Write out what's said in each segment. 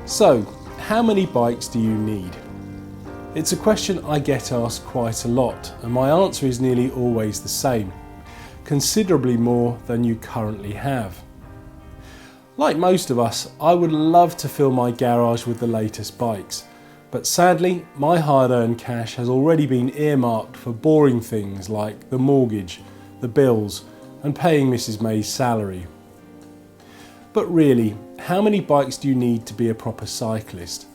So, how many bikes do you need? It's a question I get asked quite a lot, and my answer is nearly always the same: considerably more than you currently have. Like most of us, I would love to fill my garage with the latest bikes, but sadly my hard-earned cash has already been earmarked for boring things like the mortgage, the bills, and paying Mrs. May's salary. But really, how many bikes do you need to be a proper cyclist?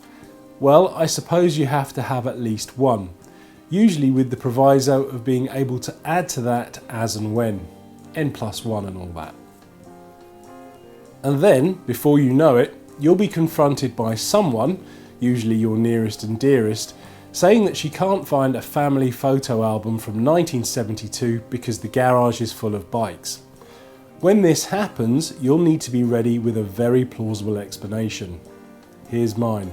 Well, I suppose you have to have at least one, usually with the proviso of being able to add to that as and when, N+1 and all that. And then, before you know it, you'll be confronted by someone, usually your nearest and dearest, saying that she can't find a family photo album from 1972 because the garage is full of bikes. When this happens, you'll need to be ready with a very plausible explanation. Here's mine.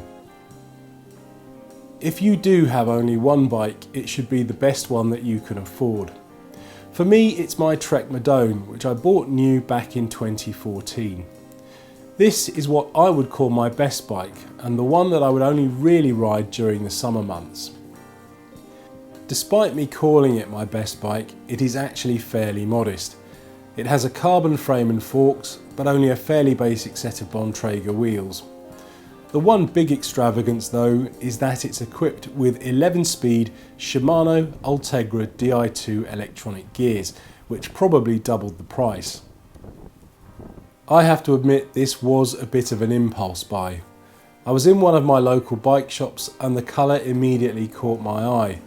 If you do have only one bike, it should be the best one that you can afford. For me, it's my Trek Madone, which I bought new back in 2014. This is what I would call my best bike, and the one that I would only really ride during the summer months. Despite me calling it my best bike, it is actually fairly modest. It has a carbon frame and forks, but only a fairly basic set of Bontrager wheels. The one big extravagance though is that it's equipped with 11-speed Shimano Ultegra Di2 electronic gears, which probably doubled the price. I have to admit this was a bit of an impulse buy. I was in one of my local bike shops and the colour immediately caught my eye.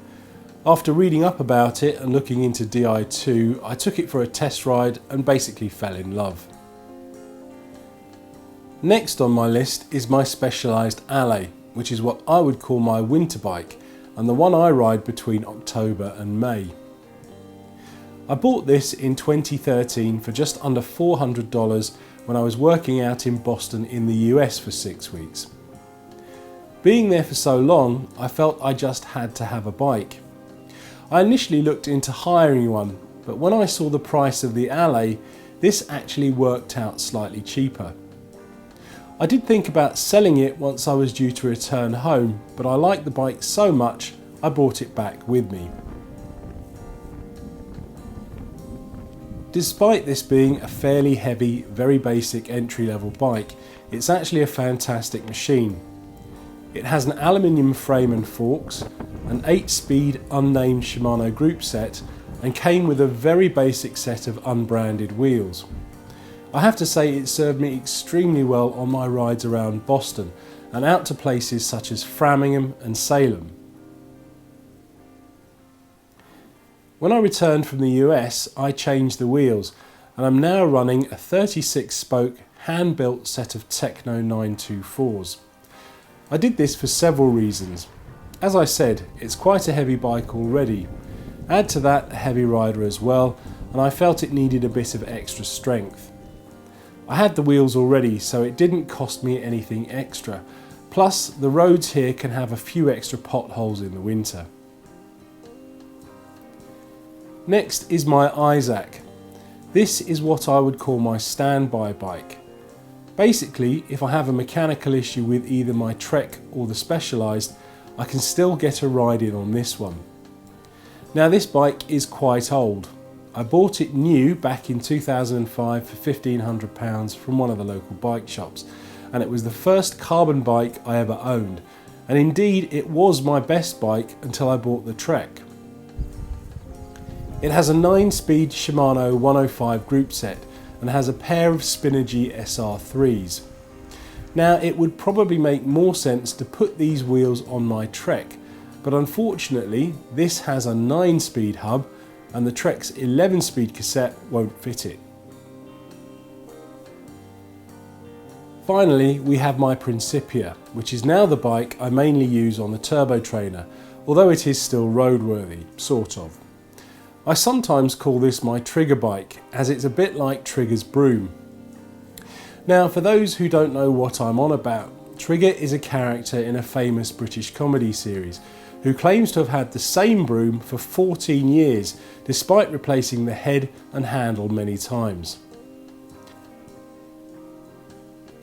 After reading up about it and looking into Di2, I took it for a test ride and basically fell in love. Next on my list is my Specialized Alley, which is what I would call my winter bike and the one I ride between October and May. I bought this in 2013 for just under $400 when I was working out in Boston in the US for 6 weeks. Being there for so long, I felt I just had to have a bike. I initially looked into hiring one, but when I saw the price of the Alley, this actually worked out slightly cheaper. I did think about selling it once I was due to return home, but I liked the bike so much I brought it back with me. Despite this being a fairly heavy, very basic entry-level bike, it's actually a fantastic machine. It has an aluminium frame and forks, an 8-speed unnamed Shimano group set, and came with a very basic set of unbranded wheels. I have to say it served me extremely well on my rides around Boston and out to places such as Framingham and Salem. When I returned from the US, I changed the wheels and I'm now running a 36-spoke hand-built set of Techno 924s. I did this for several reasons. As I said, it's quite a heavy bike already. Add to that a heavy rider as well, and I felt it needed a bit of extra strength. I had the wheels already, so it didn't cost me anything extra. Plus, the roads here can have a few extra potholes in the winter. Next is my Isaac. This is what I would call my standby bike. Basically, if I have a mechanical issue with either my Trek or the Specialized, I can still get a ride in on this one. Now this bike is quite old. I bought it new back in 2005 for £1,500 from one of the local bike shops, and it was the first carbon bike I ever owned, and indeed it was my best bike until I bought the Trek. It has a 9-speed Shimano 105 group set and has a pair of Spinergy SR3s. Now it would probably make more sense to put these wheels on my Trek, but unfortunately this has a 9-speed hub and the Trek's 11-speed cassette won't fit it. Finally, we have my Principia, which is now the bike I mainly use on the Turbo Trainer, although it is still roadworthy, sort of. I sometimes call this my Trigger bike, as it's a bit like Trigger's broom. Now, for those who don't know what I'm on about, Trigger is a character in a famous British comedy series who claims to have had the same broom for 14 years, despite replacing the head and handle many times.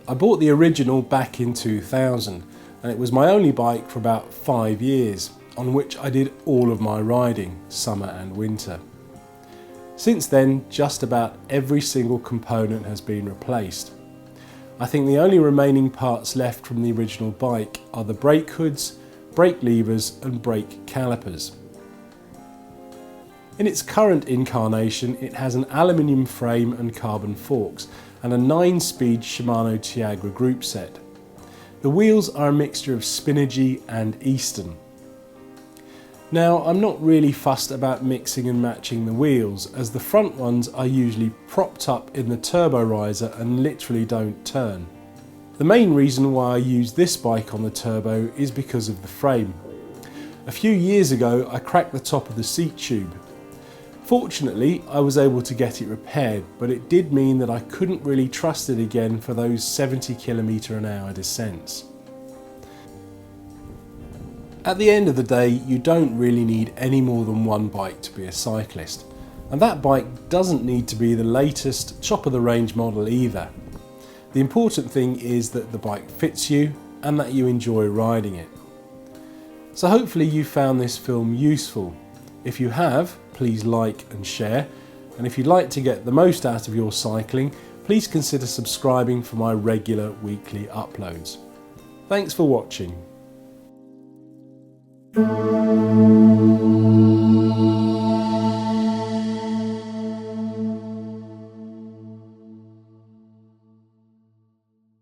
I bought the original back in 2000 and it was my only bike for about 5 years, on which I did all of my riding, summer and winter. Since then, just about every single component has been replaced. I think the only remaining parts left from the original bike are the brake hoods, brake levers and brake calipers. In its current incarnation, it has an aluminium frame and carbon forks and a 9-speed Shimano Tiagra group set. The wheels are a mixture of Spinergy and Easton. Now, I'm not really fussed about mixing and matching the wheels, as the front ones are usually propped up in the turbo riser and literally don't turn. The main reason why I use this bike on the turbo is because of the frame. A few years ago I cracked the top of the seat tube. Fortunately, I was able to get it repaired, but it did mean that I couldn't really trust it again for those 70 km/h descents. At the end of the day, you don't really need any more than one bike to be a cyclist, and that bike doesn't need to be the latest top of the range model either. The important thing is that the bike fits you and that you enjoy riding it. So hopefully you found this film useful. If you have, please like and share, and if you'd like to get the most out of your cycling, please consider subscribing for my regular weekly uploads. Thanks for watching.